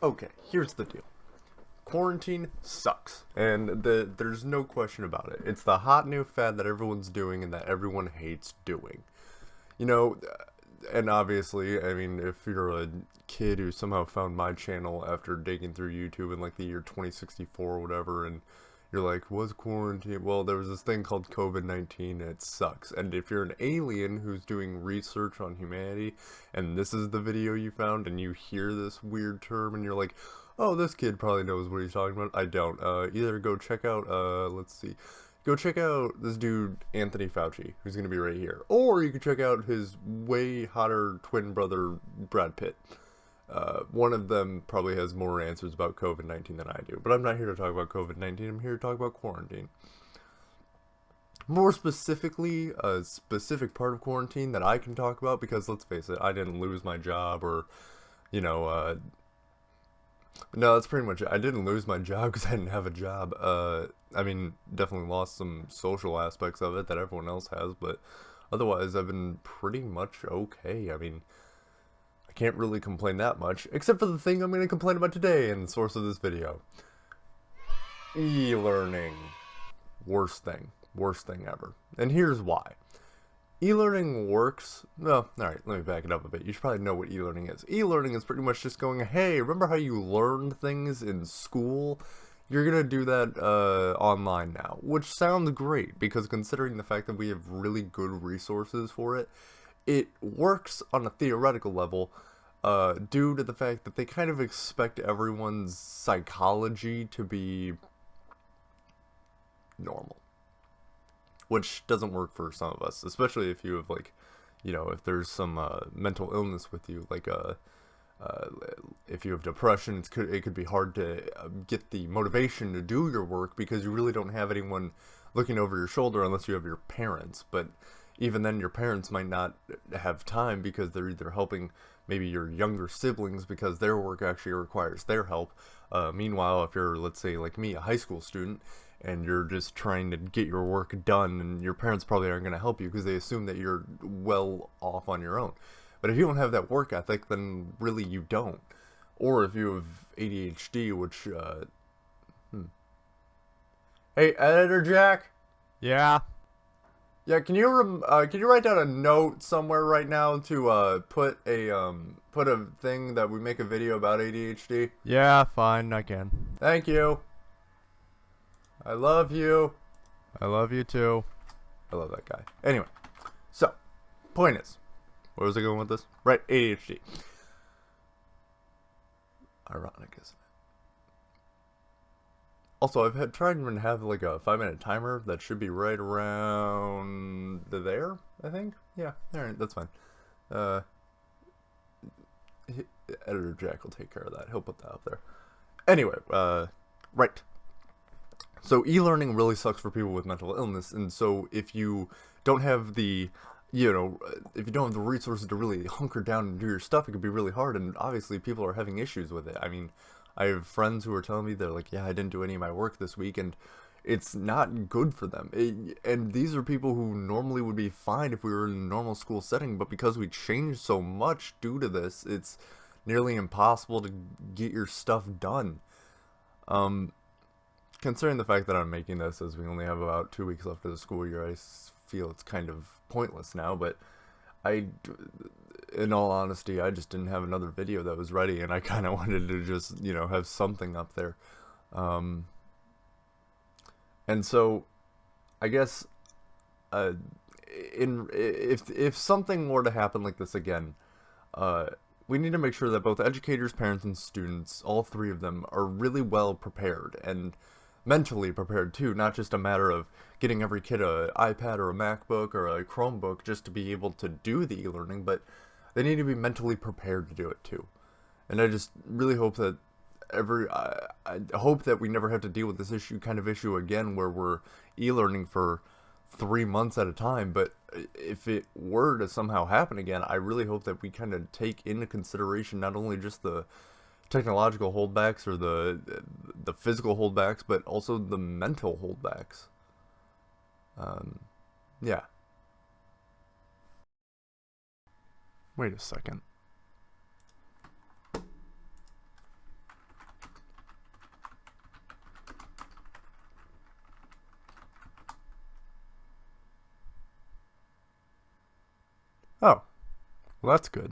Okay, here's the deal. Quarantine sucks, and there's no question about it. It's the hot new fad that everyone's doing and that everyone hates doing. You know, and obviously, I mean, if you're a kid who somehow found my channel after digging through YouTube in like the year 2064 or whatever, and you're like, what's quarantine? Well, there was this thing called COVID-19, and it sucks. And if you're an alien who's doing research on humanity, and this is the video you found, and you hear this weird term, and you're like, oh, this kid probably knows what he's talking about. I don't. Either go check out, let's see. Go check out this dude, Anthony Fauci, who's going to be right here. Or you can check out his way hotter twin brother, Brad Pitt. One of them probably has more answers about COVID-19 than I do. But I'm not here to talk about COVID-19. I'm here to talk about quarantine. More specifically, a specific part of quarantine that I can talk about, because let's face it, I didn't lose my job or, you know, no, that's pretty much it. I didn't lose my job because I didn't have a job. I mean, definitely lost some social aspects of it that everyone else has, but otherwise I've been pretty much okay. I mean, I can't really complain that much, except for the thing I'm going to complain about today and the source of this video. E-learning. Worst thing ever. And here's why. E-learning works, well, alright, let me back it up a bit. You should probably know what e-learning is. E-learning is pretty much just going, hey, remember how you learned things in school? You're gonna do that online now, which sounds great, because considering the fact that we have really good resources for it, it works on a theoretical level, due to the fact that they kind of expect everyone's psychology to be normal. Which doesn't work for some of us, especially if you have, like, you know, if there's some mental illness with you, like if you have depression, it could be hard to get the motivation to do your work because you really don't have anyone looking over your shoulder unless you have your parents. But even then, your parents might not have time because they're either helping maybe your younger siblings because their work actually requires their help. Meanwhile, if you're, let's say, like me, a high school student, and you're just trying to get your work done, and your parents probably aren't going to help you because they assume that you're well off on your own. But if you don't have that work ethic, then really you don't. Or if you have ADHD, which, Hey, Editor Jack? Yeah. Yeah, can you write down a note somewhere right now to put a thing that we make a video about ADHD? Yeah, fine, I can. Thank you. I love you. I love you too. I love that guy. Anyway, so, point is, where was I going with this? Right, ADHD. Ironic, isn't it? Also, I've tried to have like a 5-minute timer that should be right around there, I think. Yeah, alright, that's fine. Editor Jack will take care of that. He'll put that up there. Anyway, right. So e-learning really sucks for people with mental illness, and so if you don't have the, you know, if you don't have the resources to really hunker down and do your stuff, it can be really hard, and obviously people are having issues with it. I mean, I have friends who are telling me, they're like, yeah, I didn't do any of my work this week, and it's not good for them. And these are people who normally would be fine if we were in a normal school setting, but because we changed so much due to this, it's nearly impossible to get your stuff done. Considering the fact that I'm making this as we only have about 2 weeks left of the school year, I feel it's kind of pointless now, but in all honesty, I just didn't have another video that was ready, and I kind of wanted to just, you know, have something up there. And so, I guess, if something were to happen like this again, we need to make sure that both educators, parents, and students, all three of them, are really well prepared, and mentally prepared too, not just a matter of getting every kid an iPad or a MacBook or a Chromebook just to be able to do the e-learning, but they need to be mentally prepared to do it too. And I just really hope that I hope that we never have to deal with this kind of issue again where we're e-learning for 3 months at a time. But if it were to somehow happen again, I really hope that we kind of take into consideration not only just the technological holdbacks or the physical holdbacks, but also the mental holdbacks. Yeah. Wait a second. Oh, well, that's good.